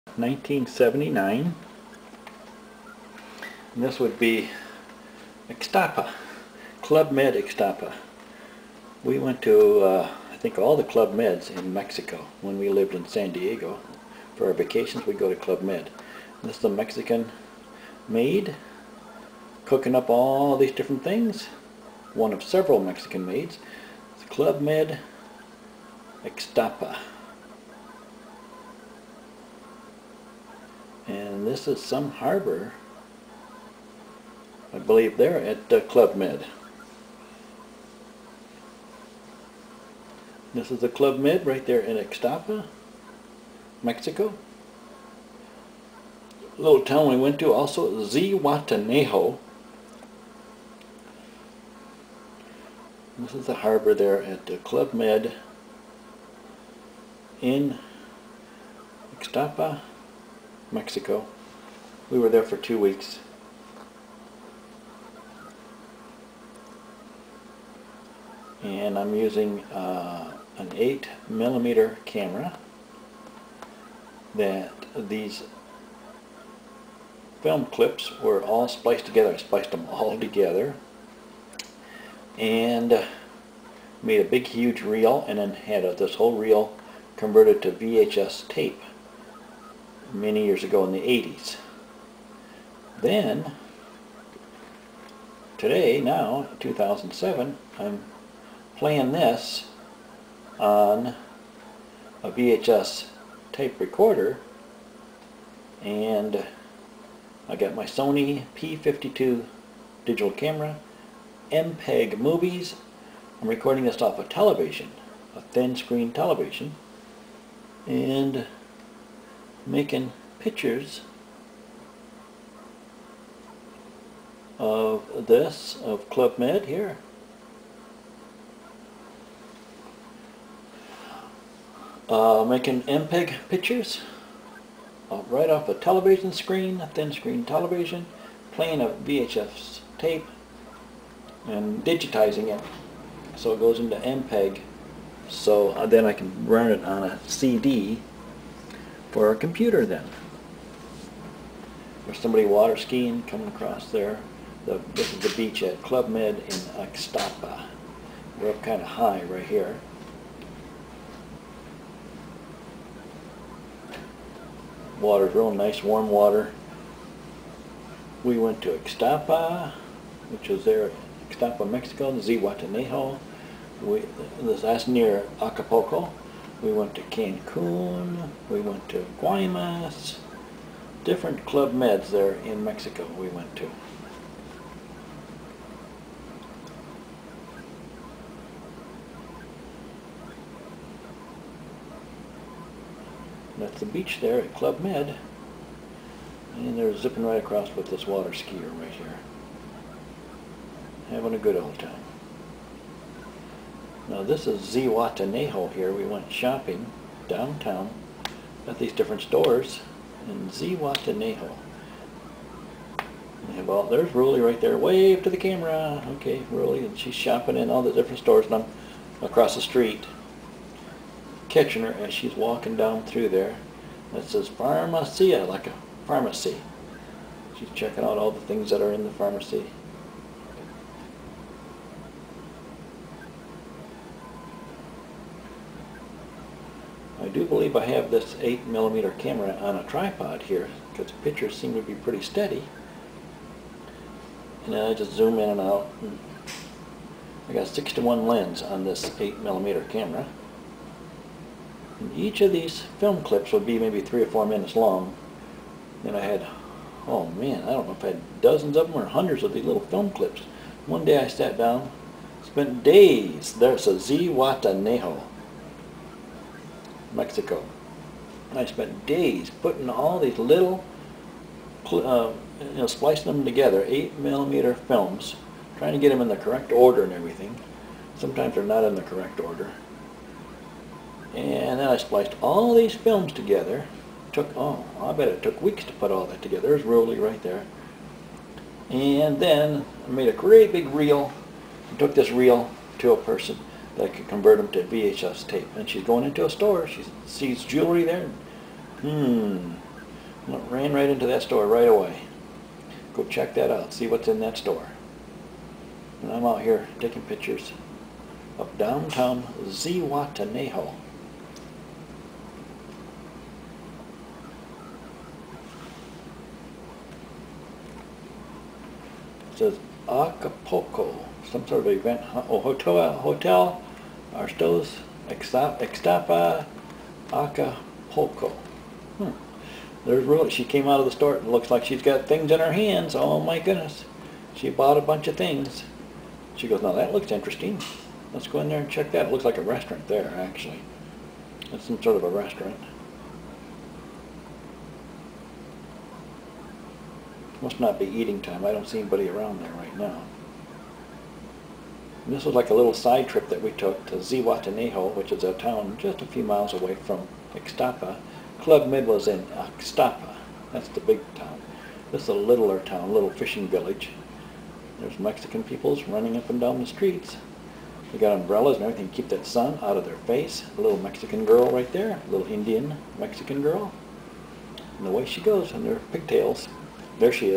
1979. And this would be Ixtapa, Club Med Ixtapa. We went to, I think, all the Club Meds in Mexico when we lived in San Diego. For our vacations, we'd go to Club Med. And this is a Mexican maid cooking up all these different things. One of several Mexican maids. It's Club Med Ixtapa. And this is some harbor, I believe, there at Club Med. This is the Club Med right there in Ixtapa, Mexico. Little town we went to also, Zihuatanejo. This is the harbor there at Club Med in Ixtapa, Mexico. We were there for 2 weeks. And I'm using an 8mm camera that these film clips were all spliced together. I spliced them all together and made a big huge reel, and then had this whole reel converted to VHS tape many years ago in the 80s. Then today, now 2007, I'm playing this on a VHS tape recorder, and I got my Sony P52 digital camera, MPEG movies. I'm recording this off a television, a thin screen television, and making pictures of this, of Club Med here. Making MPEG pictures right off a television screen, a thin screen television, playing a VHS tape and digitizing it so it goes into MPEG, so then I can run it on a CD for a computer then. There's somebody water skiing coming across there. This is the beach at Club Med in Ixtapa. We're up kind of high right here. Water's real nice, warm water. We went to Ixtapa, which was there, Ixtapa, Mexico, Zihuatanejo. That's near Acapulco. We went to Cancun. We went to Guaymas. Different Club Meds there in Mexico we went to. That's the beach there at Club Med, and they're zipping right across with this water skier right here, having a good old time. Now this is Zihuatanejo here. We went shopping downtown at these different stores in Zihuatanejo. They have all, there's Ruli right there. Wave to the camera. Okay, Ruli, and she's shopping in all the different stores, and I'm across the street catching her as she's walking down through there. That says Farmacia, like a pharmacy. She's checking out all the things that are in the pharmacy. I do believe I have this 8mm camera on a tripod here, because the pictures seem to be pretty steady. And then I just zoom in and out. And I got a 6:1 lens on this 8mm camera. And each of these film clips would be maybe 3 or 4 minutes long. Then I had, oh man, I don't know if I had dozens of them or hundreds of these little film clips. One day I sat down, spent days. There's a Zihuatanejo, Mexico. And I spent days putting all these little, splicing them together, 8mm films, trying to get them in the correct order and everything. Sometimes they're not in the correct order. And then I spliced all these films together. I bet it took weeks to put all that together. There's Ruli right there. And then I made a great big reel. I took this reel to a person that could convert them to VHS tape. And she's going into a store. She sees jewelry there. Ran right into that store right away. Go check that out, see what's in that store. And I'm out here taking pictures of downtown Zihuatanejo. It says Acapulco, some sort of event. Oh, Hotel Arstos Ixtapa, Acapulco. There's really, she came out of the store, it looks like she's got things in her hands. Oh my goodness. She bought a bunch of things. She goes, now that looks interesting. Let's go in there and check that. It looks like a restaurant there, actually. It's some sort of a restaurant. Must not be eating time. I don't see anybody around there right now. And this was like a little side trip that we took to Zihuatanejo, which is a town just a few miles away from Ixtapa. Club Med was in Ixtapa. That's the big town. This is a littler town, little fishing village. There's Mexican peoples running up and down the streets. They got umbrellas and everything to keep that sun out of their face. A little Mexican girl right there, a little Indian Mexican girl. And the way she goes, and their pigtails. There she is.